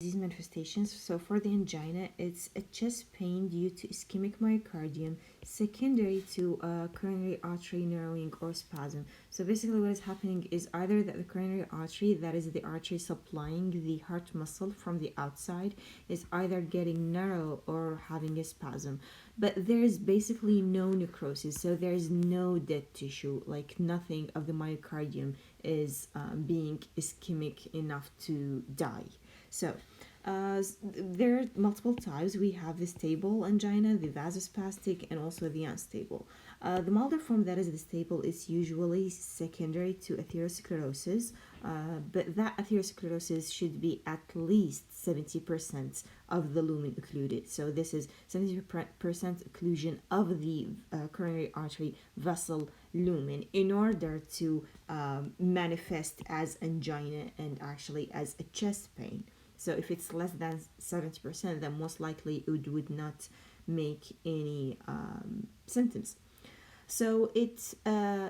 these manifestations. So for the angina, it's a chest pain due to ischemic myocardium secondary to coronary artery narrowing or spasm. So basically what is happening is either that the coronary artery, that is the artery supplying the heart muscle from the outside, is either getting narrow or having a spasm. But there is basically no necrosis, so there is no dead tissue, like nothing of the myocardium is being ischemic enough to die. So there are multiple types. We have the stable angina, the vasospastic, and also the unstable. The milder form, that is the stable, is usually secondary to atherosclerosis, but that atherosclerosis should be at least 70% of the lumen occluded. So this is 70% occlusion of the coronary artery vessel lumen in order to manifest as angina and actually as a chest pain. So if it's less than 70%, then most likely it would not make any symptoms. So it's an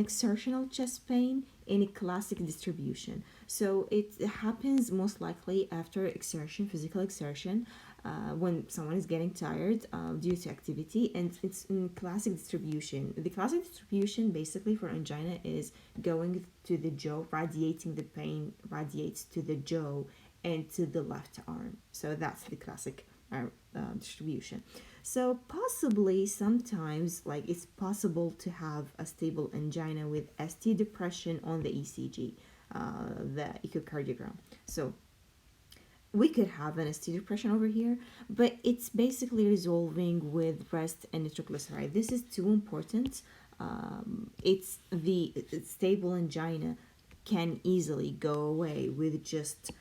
exertional chest pain in a classic distribution. So it happens most likely after exertion, physical exertion, when someone is getting tired due to activity, and it's in classic distribution. The classic distribution basically for angina is going to the jaw, radiating the pain, radiates to the jaw and to the left arm. So that's the classic distribution. So possibly sometimes, like, it's possible to have a stable angina with ST depression on the ECG, the echocardiogram. So we could have an ST depression over here, but it's basically resolving with rest and nitroglyceride. This is too important. It's the stable angina can easily go away with just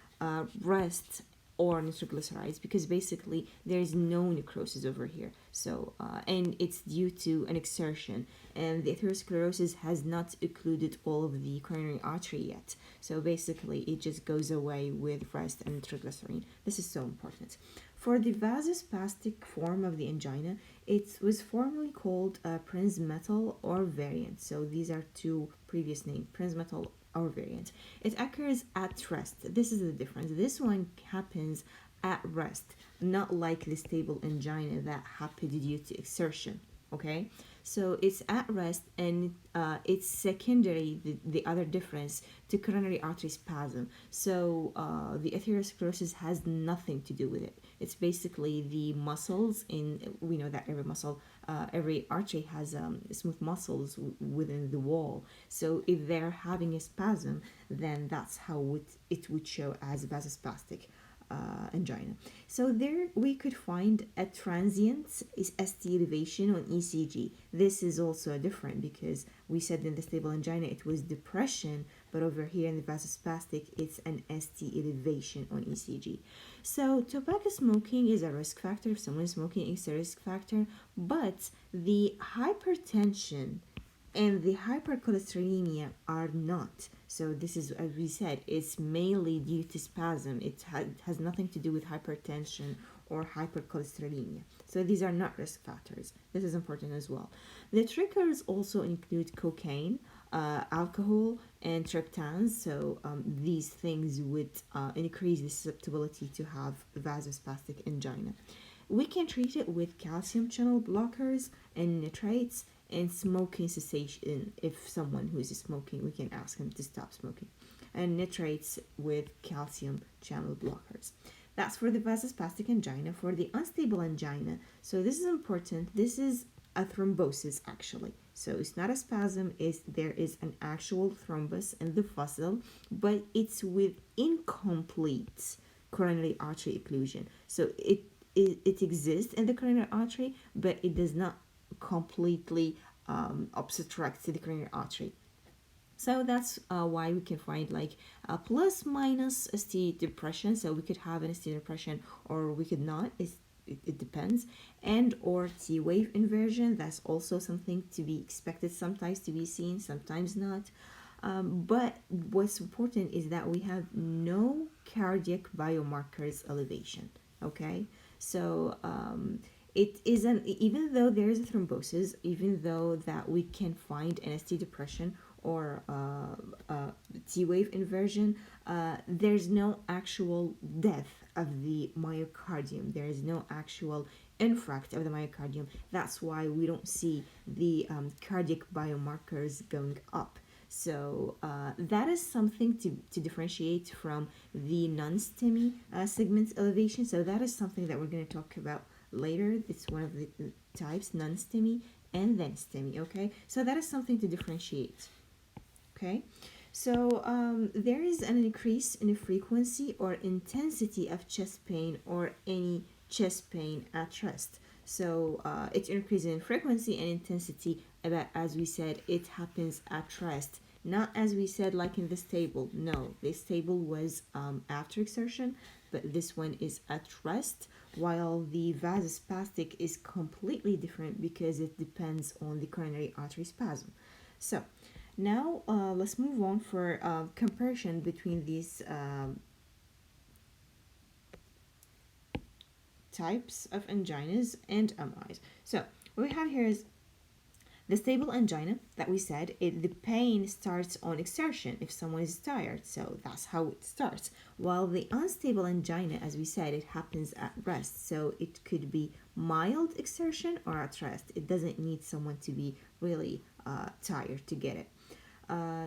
rest or nitroglycerides, because basically there is no necrosis over here. So and it's due to an exertion, and the atherosclerosis has not occluded all of the coronary artery yet. So basically it just goes away with rest and nitroglycerin. This is so important. For the vasospastic form of the angina, it was formerly called Prinzmetal or variant. So these are two previous names, Prinzmetal or variant. It occurs at rest. This is the difference. This one happens at rest, not like the stable angina that happened due to exertion. Okay, so it's at rest, and it's secondary, the other difference, to coronary artery spasm. So the atherosclerosis has nothing to do with it. It's basically the muscles we know that every artery has smooth muscles within the wall. So if they're having a spasm, then that's how it would show as vasospastic angina. So there we could find a transient ST elevation on ECG. This is also different because we said in the stable angina it was depression, but over here in the vasospastic it's an ST elevation on ECG. So tobacco smoking is a risk factor. If someone is smoking, it's a risk factor, but the hypertension and the hypercholesterolemia are not. So this is, as we said, it's mainly due to spasm. It has nothing to do with hypertension or hypercholesterolemia. So these are not risk factors. This is important as well. The triggers also include cocaine, alcohol, and triptans. So these things would increase the susceptibility to have vasospastic angina. We can treat it with calcium channel blockers and nitrates, and smoking cessation. If someone who is smoking, we can ask him to stop smoking, and nitrates with calcium channel blockers. That's for the vasospastic angina. For the unstable angina, so this is important, this is a thrombosis actually. So it's not a spasm, there is an actual thrombus in the vessel, but it's with incomplete coronary artery occlusion. So it exists in the coronary artery, but it does not completely obstruct the coronary artery. So that's why we can find like a plus minus ST depression. So we could have an ST depression or we could not. It depends. And or T wave inversion. That's also something to be expected, sometimes to be seen, sometimes not. But what's important is that we have no cardiac biomarkers elevation. Okay, so it isn't, even though there is a thrombosis, even though that we can find an ST depression or T-wave inversion, there's no actual death of the myocardium. There is no actual infarct of the myocardium. That's why we don't see the cardiac biomarkers going up. So that is something to differentiate from the non-STEMI segment elevation. So that is something that we're going to talk about later. It's one of the types, non-STEMI and then STEMI, okay? So that is something to differentiate, okay? So there is an increase in the frequency or intensity of chest pain or any chest pain at rest. So it increases in frequency and intensity, but as we said, it happens at rest. Not as we said like in this table. No, this table was after exertion, but this one is at rest, while the vasospastic is completely different because it depends on the coronary artery spasm. So now let's move on for comparison between these types of anginas and MIs. So what we have here is the stable angina that we said, the pain starts on exertion if someone is tired, so that's how it starts. While the unstable angina, as we said, it happens at rest, so it could be mild exertion or at rest. It doesn't need someone to be really tired to get it.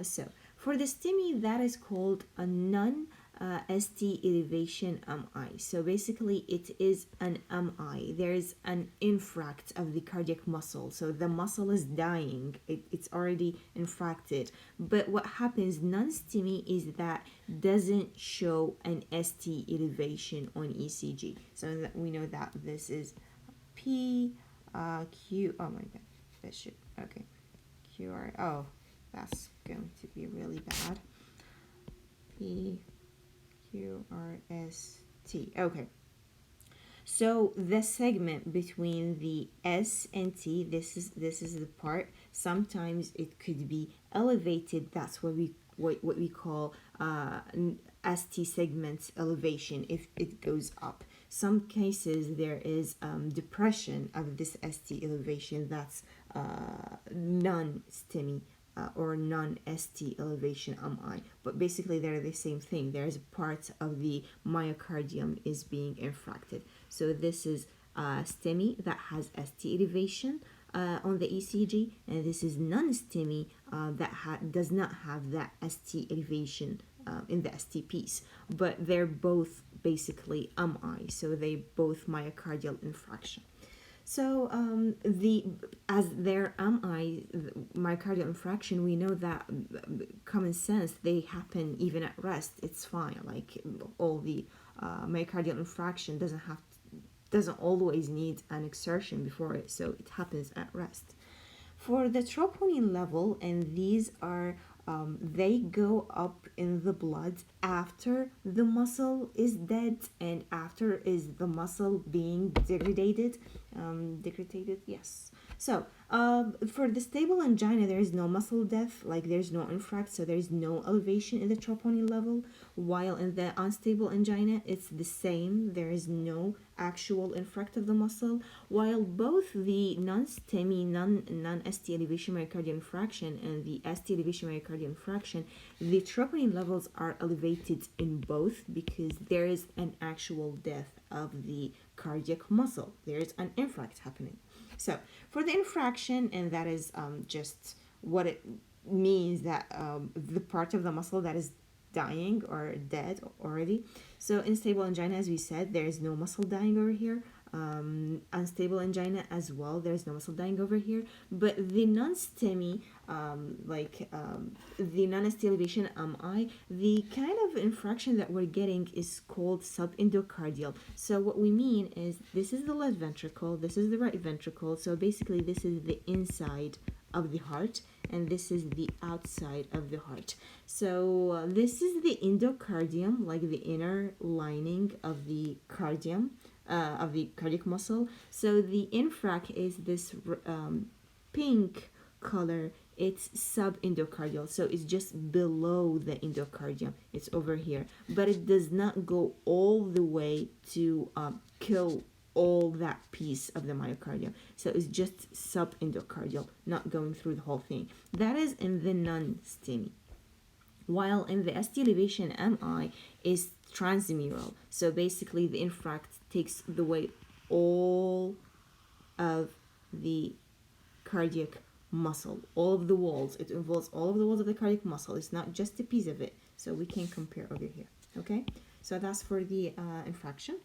So for the STEMI, that is called a non-ST elevation MI. So basically it is an MI. There is an infarct of the cardiac muscle. So the muscle is dying. It's already infarcted. But what happens non-STEMI is that doesn't show an ST elevation on ECG. So that we know that this is P, Q, oh my god, that should, okay, QR, oh, that's going to be really bad. P, Q, R, S, T. Okay. So the segment between the S and T, this is the part. Sometimes it could be elevated. That's what we call ST segment elevation if it goes up. Some cases there is depression of this ST elevation. That's non-STEMI or non-ST elevation MI, but basically they're the same thing. There's a part of the myocardium is being infarcted. So this is STEMI that has ST elevation on the ECG, and this is non-STEMI that does not have that ST elevation in the ST piece, but they're both basically MI, so they both myocardial infarction. So as their MI, myocardial infarction, we know that common sense, they happen even at rest. It's fine. Like all the myocardial infarction doesn't always need an exertion before it, so it happens at rest. For the troponin level, and these are they go up in the blood after the muscle is dead and after is the muscle being degraded. Degraded, yes. So for the stable angina, there is no muscle death, like there's no infarct, so there is no elevation in the troponin level. While in the unstable angina, it's the same. There is no actual infarct of the muscle. While both the non-STEMI, non-ST elevation myocardial infarction and the ST elevation myocardial infarction, the troponin levels are elevated in both because there is an actual death of the cardiac muscle. There is an infarct happening. So for the infraction, and that is just what it means, that the part of the muscle that is dying or dead already. So in stable angina, as we said, there is no muscle dying over here. Unstable angina as well, there's no muscle dying over here. But the non-STEMI, the non-ST elevation MI, the kind of infraction that we're getting is called subendocardial. So what we mean is this is the left ventricle, this is the right ventricle. So basically this is the inside of the heart, and this is the outside of the heart. So this is the endocardium, like the inner lining of the cardium, of the cardiac muscle. So the infrac is this pink color. It's subendocardial, so it's just below the endocardium. It's over here, but it does not go all the way to kill all that piece of the myocardium. So it's just subendocardial, not going through the whole thing. That is in the non-STEMI. While in the ST elevation MI is transmural. So basically the infarct takes the weight all of the cardiac muscle, all of the walls. It involves all of the walls of the cardiac muscle. It's not just a piece of it. So we can compare over here. Okay, so that's for the infraction.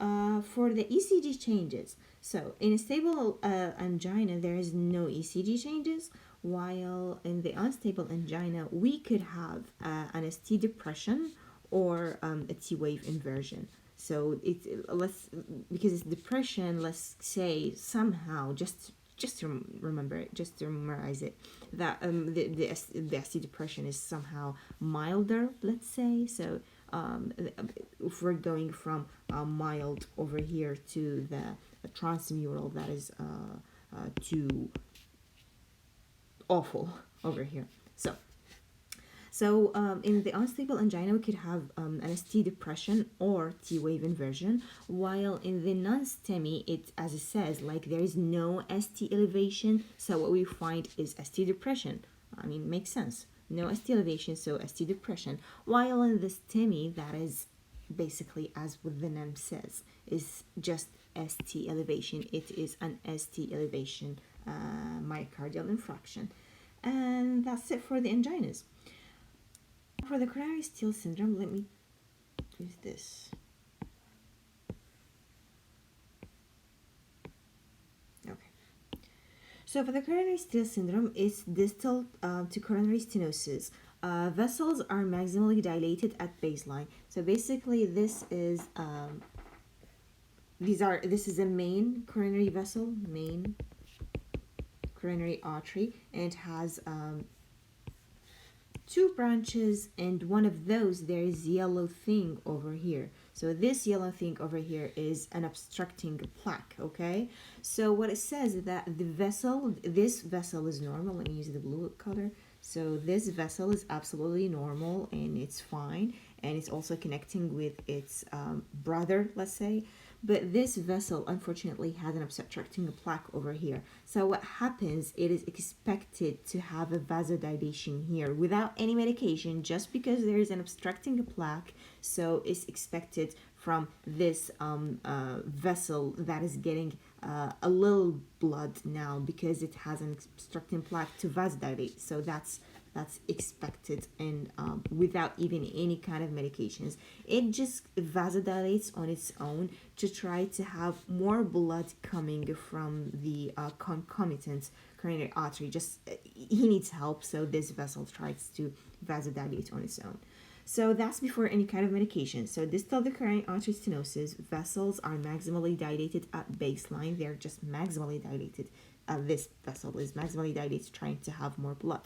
For the ECG changes, so in a stable angina, there is no ECG changes, while in the unstable angina, we could have an ST depression or a T wave inversion. So let's, because it's depression, let's say somehow just to remember it, just to memorize it, that the ST depression is somehow milder, let's say. So if we're going from mild over here to the transmural, that is too awful over here. So in the unstable angina, we could have an ST depression or T wave inversion, while in the non-STEMI, it, as it says, like there is no ST elevation, so what we find is ST depression. I mean, makes sense. No ST elevation, so ST depression. While in the STEMI, that is basically, as what the name says, is just ST elevation. It is an ST elevation myocardial infarction. And that's it for the anginas. For the coronary steal syndrome, let me use this. Okay. So for the coronary steal syndrome, it's distal to coronary stenosis. Vessels are maximally dilated at baseline. So basically, this is this is a main coronary vessel, main coronary artery, and it has two branches, and one of those, there is yellow thing over here. So this yellow thing over here is an obstructing plaque. Okay, so what it says is that this vessel is normal. Let me use the blue color. So this vessel is absolutely normal and it's fine, and it's also connecting with its brother, let's say. But this vessel unfortunately has an obstructing plaque over here. So what happens, it is expected to have a vasodilation here without any medication, just because there is an obstructing plaque. So it's expected from this vessel that is getting a little blood now because it has an obstructing plaque to vasodilate. So that's expected, and without even any kind of medications, it just vasodilates on its own to try to have more blood coming from the concomitant coronary artery. Just he needs help, so this vessel tries to vasodilate on its own. So that's before any kind of medication. So distal to coronary artery stenosis, vessels are maximally dilated at baseline. They're just maximally dilated. This vessel is maximally dilated, trying to have more blood.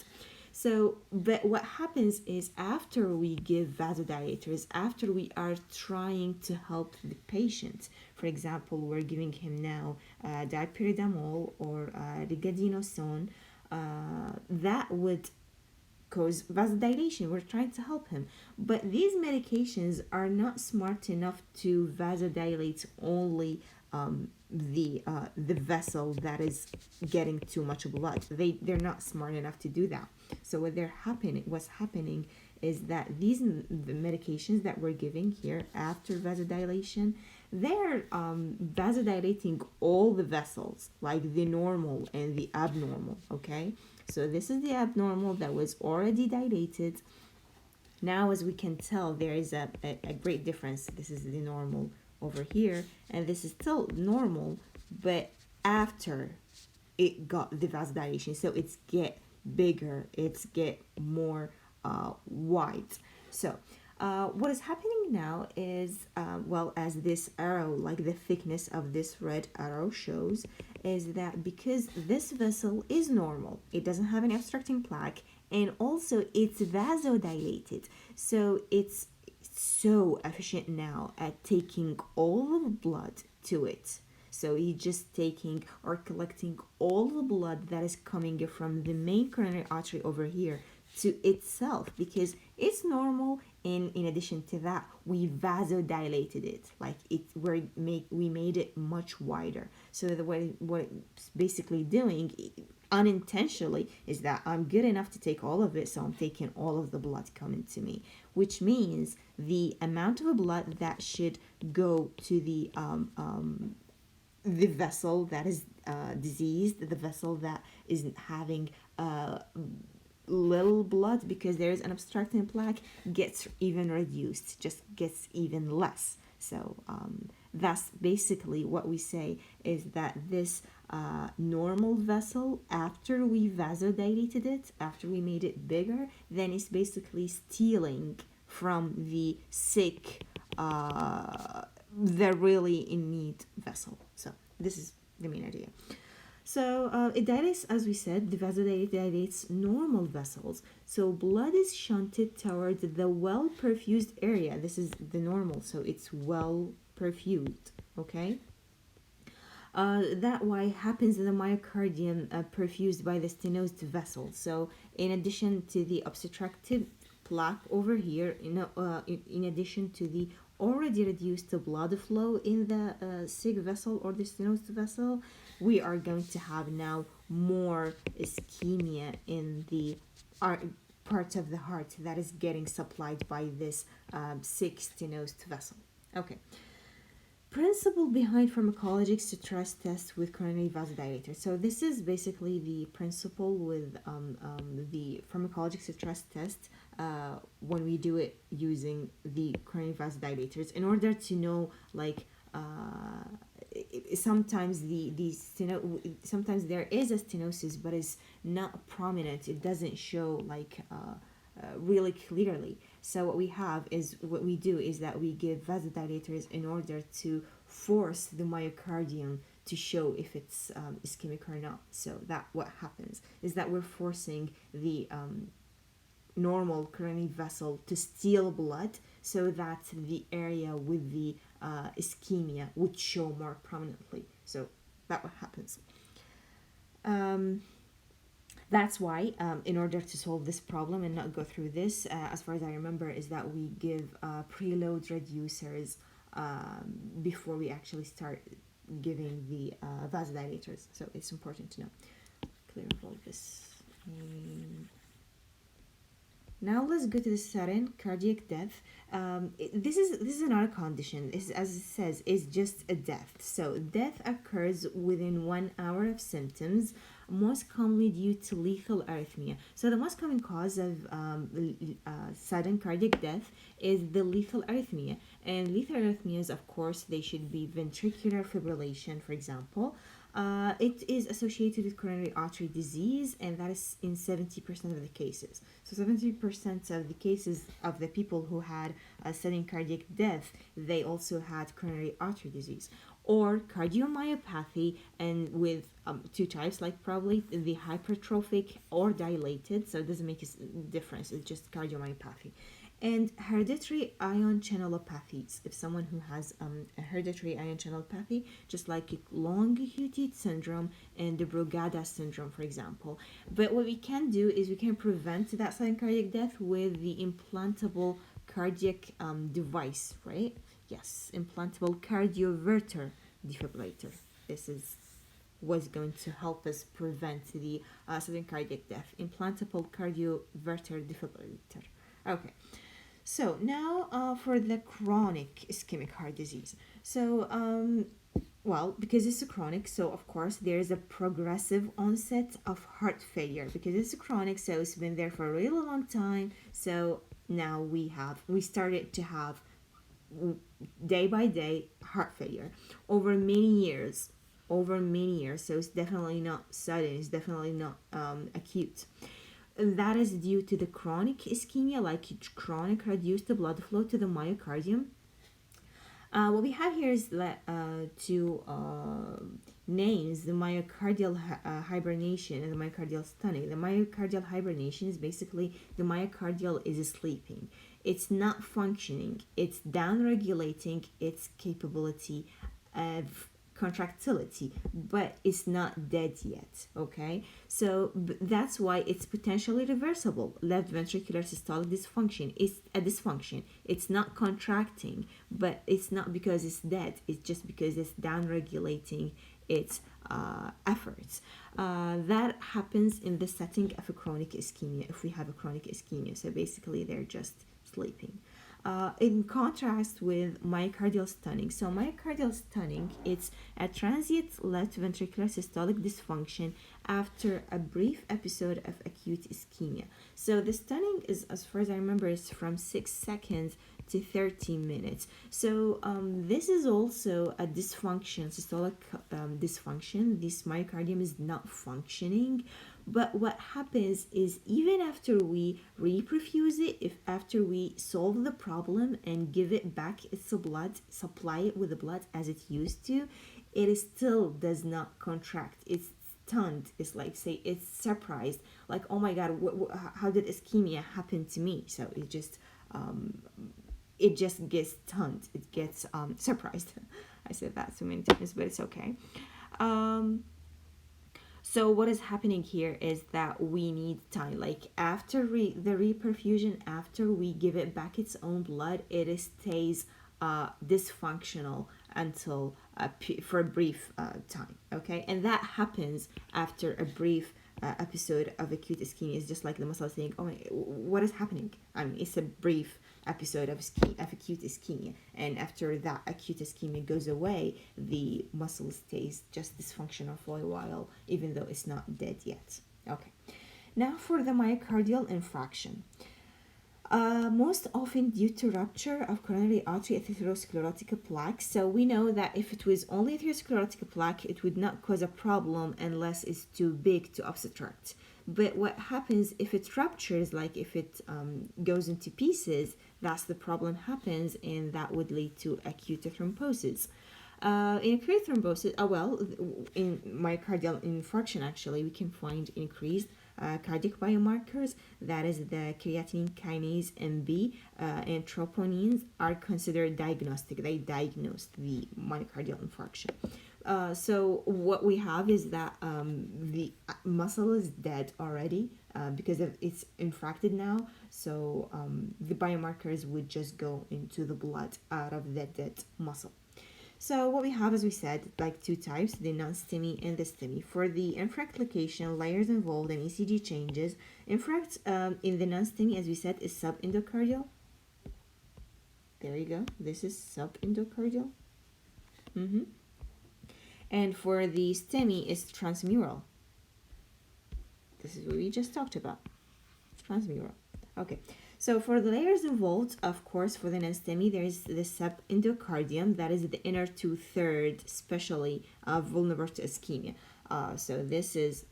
So, but what happens is after we give vasodilators, after we are trying to help the patient, for example, we're giving him now dipyridamole or rigadonosone, that would cause vasodilation. We're trying to help him. But these medications are not smart enough to vasodilate only the vessel that is getting too much blood. They're not smart enough to do that. So what's happening is that the medications that we're giving here after vasodilation, they're vasodilating all the vessels, like the normal and the abnormal. Okay, so this is the abnormal that was already dilated. Now, as we can tell, there is a great difference. This is the normal over here, and this is still normal, but after it got the vasodilation, so it's get bigger, it's get more wide. So what is happening now is, well, as this arrow, like the thickness of this red arrow shows, is that because this vessel is normal, it doesn't have any obstructing plaque, and also it's vasodilated, so it's so efficient now at taking all of the blood to it. So he's just taking or collecting all the blood that is coming from the main coronary artery over here to itself because it's normal, and in addition to that we vasodilated it, like we made it much wider. So the way what it's basically doing unintentionally is that I'm good enough to take all of it, so I'm taking all of the blood coming to me, which means the amount of blood that should go to the vessel that is diseased, the vessel that isn't having little blood because there is an obstructing plaque, gets even reduced, just gets even less. So that's basically what we say, is that this normal vessel, after we vasodilated it, after we made it bigger, then it's basically stealing from the sick, the really in need vessel. So this is the main idea. So it dilates, as we said, the vasodilator dilates normal vessels. So blood is shunted towards the well-perfused area. This is the normal, so it's well perfused, okay? That why happens in the myocardium, perfused by the stenosed vessel. So in addition to the obstructive plaque over here, in addition to the already reduced blood flow in the sick vessel or the stenosed vessel, we are going to have now more ischemia in the part of the heart that is getting supplied by this sick stenosed vessel. Okay. Principle behind pharmacologic stress test with coronary vasodilator. So this is basically the principle with the pharmacologic stress test when we do it using the coronary vasodilators, in order to know, like, sometimes sometimes there is a stenosis, but it's not prominent. It doesn't show like really clearly. So what we do is that we give vasodilators in order to force the myocardium to show if it's ischemic or not. So that what happens is that we're forcing the normal coronary vessel to steal blood, so that the area with the ischemia would show more prominently. So that what happens. That's why, in order to solve this problem and not go through this, as far as I remember, is that we give preload reducers before we actually start giving the vasodilators. So it's important to know. Clear all this. Now let's go to the sudden cardiac death. This is another condition. As it says, is just a death. So death occurs within 1 hour of symptoms, most commonly due to lethal arrhythmia. So the most common cause of sudden cardiac death is the lethal arrhythmia. And lethal arrhythmias, of course, they should be ventricular fibrillation, for example. It is associated with coronary artery disease, and that is in 70% of the cases. So 70% of the cases of the people who had a sudden cardiac death, they also had coronary artery disease or cardiomyopathy, and with two types, like probably the hypertrophic or dilated. So it doesn't make a difference. It's just cardiomyopathy. And hereditary ion channelopathies. If someone who has a hereditary ion channelopathy, just like long QT syndrome and the Brugada syndrome, for example. But what we can do is we can prevent that sudden cardiac death with the implantable cardiac device, right? Yes, implantable cardioverter defibrillator. This is what's going to help us prevent the sudden cardiac death. Implantable cardioverter defibrillator. Okay. So now for the chronic ischemic heart disease. So, well, because it's a chronic, so of course there is a progressive onset of heart failure. Because it's a chronic, so it's been there for a really long time. So now we started to have day by day heart failure over many years. So it's definitely not sudden. It's definitely not acute. That is due to the chronic ischemia, like chronic reduced blood flow to the myocardium. What we have here is two names, the myocardial hibernation and the myocardial stunning. The myocardial hibernation is basically the myocardial is sleeping. It's not functioning. It's down-regulating its capability of contractility, but it's not dead yet. Okay, so that's why it's potentially reversible. Left ventricular systolic dysfunction is a dysfunction. It's not contracting, but it's not because it's dead. It's just because it's downregulating its efforts. That happens in the setting of a chronic ischemia, if we have a chronic ischemia. So basically, they're just sleeping. In contrast with myocardial stunning. So myocardial stunning, it's a transient left ventricular systolic dysfunction after a brief episode of acute ischemia. So the stunning is, as far as I remember, is from 6 seconds to 30 minutes. So this is also a dysfunction, systolic dysfunction. This myocardium is not functioning. But what happens is, even after we reperfuse it, if after we solve the problem and give it back its blood, supply it with the blood as it used to, it still does not contract. It's stunned. It's like, say, it's surprised, like, oh my god, how did ischemia happen to me? So it just gets stunned. It gets surprised. I said that so many times, but it's okay. So what is happening here is that we need time. Like after the reperfusion, after we give it back its own blood, it stays dysfunctional until for a brief time. Okay, and that happens after a brief episode of acute ischemia. It's just like the muscle saying, "Oh, what is happening?" I mean, it's a brief episode of acute ischemia, and after that acute ischemia goes away, the muscle stays just dysfunctional for a while, even though it's not dead yet. Okay, now for the myocardial infarction. Most often due to rupture of coronary artery atherosclerotic plaque. So we know that if it was only atherosclerotic plaque, it would not cause a problem unless it's too big to obstruct. But what happens if it ruptures, like if it goes into pieces, that's the problem happens, and that would lead to acute thrombosis. In acute thrombosis, in myocardial infarction, actually, we can find increased cardiac biomarkers, that is the creatinine kinase MB and troponins are considered diagnostic. They diagnose the myocardial infarction. So what we have is that the muscle is dead already because it's infarcted now. So the biomarkers would just go into the blood out of the dead muscle. So what we have, as we said, like two types, the non-STEMI and the STEMI. For the infarct location, layers involved, and ECG changes. Infarct in the non-STEMI, as we said, is subendocardial. There you go. This is subendocardial. And for the STEMI, it's transmural. This is what we just talked about. Transmural. Okay. So for the layers involved, of course, for the non-STEMI, there is the subendocardium, that is the inner two-thirds, especially vulnerable to ischemia. So this is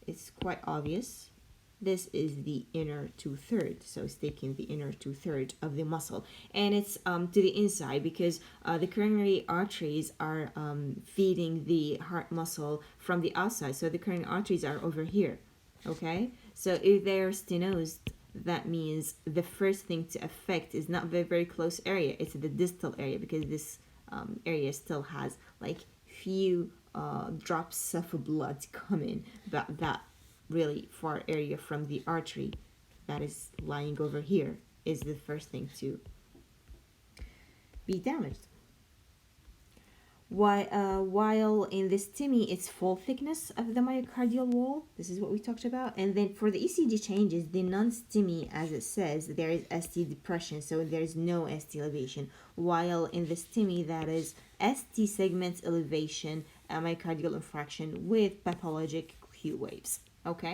it's quite obvious. This is the inner two-thirds, so it's taking the inner two-thirds of the muscle, and it's to the inside because the coronary arteries are feeding the heart muscle from the outside. So the coronary arteries are over here. Okay, so if they're stenosed, that means the first thing to affect is not the very close area, it's the distal area, because this area still has like few drops of blood coming, but that really far area from the artery that is lying over here is the first thing to be damaged. While in the STEMI, it's full thickness of the myocardial wall. This is what we talked about. And then for the ECG changes, the non-STEMI, as it says, there is ST depression, so there is no ST elevation. While in the STEMI, that is ST segment elevation, myocardial infarction with pathologic Q waves. Okay.